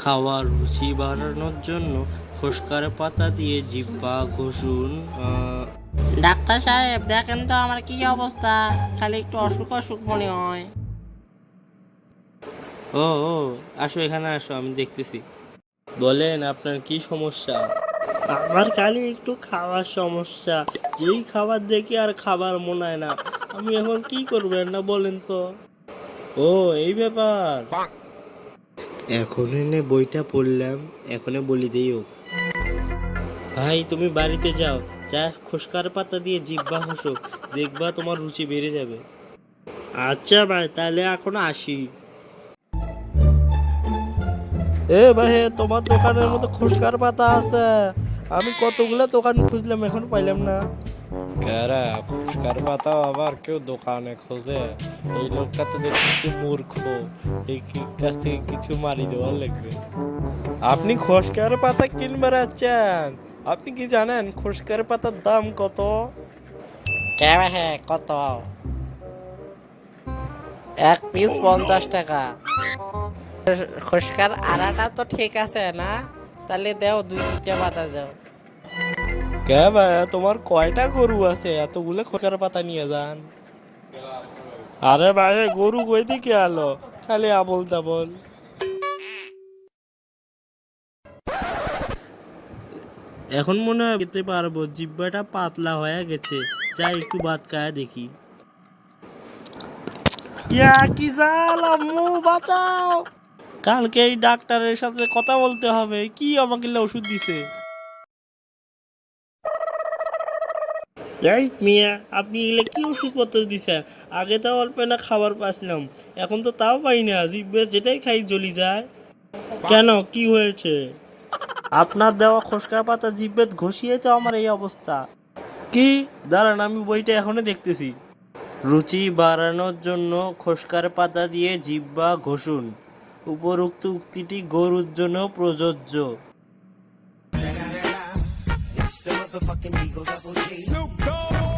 খাওয়ার রুচি বাড়ানোর জন্য খোসকার পাতা দিয়ে জিহ্বা ঘষুন। ডাক্তার সাহেব দেখেন তো আমার কি অবস্থা, খালি একটু অসুখ অসুখ মনে হয়। ও ও আসো, এখানে আসো, আমি দেখতেছি। বলেন আপনার কি সমস্যা? আমার খালি একটু খাওয়ার সমস্যা, যেই খাবার দেখি আর খাবার মনে হয় না। আমি এখন কি করবেন না বলেন তো? ও এই ব্যাপার। এখন এনে বইটা পড়লাম, এখনে বলি দিও। ভাই তুমি বাড়িতে যাও, যা খোসকার পাতা দিয়ে জিহ্বা ঘষো, দেখবা তোমার রুচি বেড়ে যাবে। আচ্ছা ভাই, তাহলে এখন আসি। এ ভাই, তোমার দোকানের মধ্যে খোসকার পাতা আছে? আমি কতগুলো দোকান খুঁজলাম, এখন পাইলাম না। কেরা খোসকার পাতা আবার কেউ দোকানে খোঁজে? এই লোকটা তো দেখছি মূর্খ, এই কাছ থেকে কিছু মারি দেওয়ার লাগবে। আপনি খোসকার পাতা কিনবে যাচ্ছেন? আপনি কি জানেন খোসকার পাতার দাম কত? কে হ্যাঁ কত? 1 পিস 50 টাকা। খোসকার আড়াটা তো ঠিক আছে না? তাহলে দেও 2-3টা পাতা দেও। কে ভাই, তোমার কয়টা গরু আছে এতগুলো খোসকার পাতা নিয়ে যান? আরে ভাই, গরু কই থেকে আলো, খালি আবল তাবল। এখন মনে হয় খেতে পারবো, জিহ্বাটা পাতলা হয়ে গেছে। যাই একটু ভাত খায় দেখি। ইয়া কি জাল, আম্মু বাঁচাও! কালকে এই ডাক্তারের সাথে কথা বলতে হবে, কি আমাকে ওষুধ দিছে। এই মিয়া, আপনি এলে কি ওষুধপত্র দিছেন? আগে তো অল্প না খাবার পাচ্ছিলাম, এখন তো তাও পাই না, জিভে যেটাই খাই জ্বলি যায়। কেন, কি হয়েছে? আপনার দেওয়া খোসকা পাতা জিভে ঘষিয়ে তো আমার এই অবস্থা। কি? দাঁড়ান, আমি বইটা এখনো দেখতেছি। রুচি বাড়ানোর জন্য খোসকার পাতা দিয়ে জিহ্বা ঘষুন। উপরোক্ত উক্তিটি গরুর জন্য প্রযোজ্য। It's the motherfucking Eagle Double G. Snoop Dogg.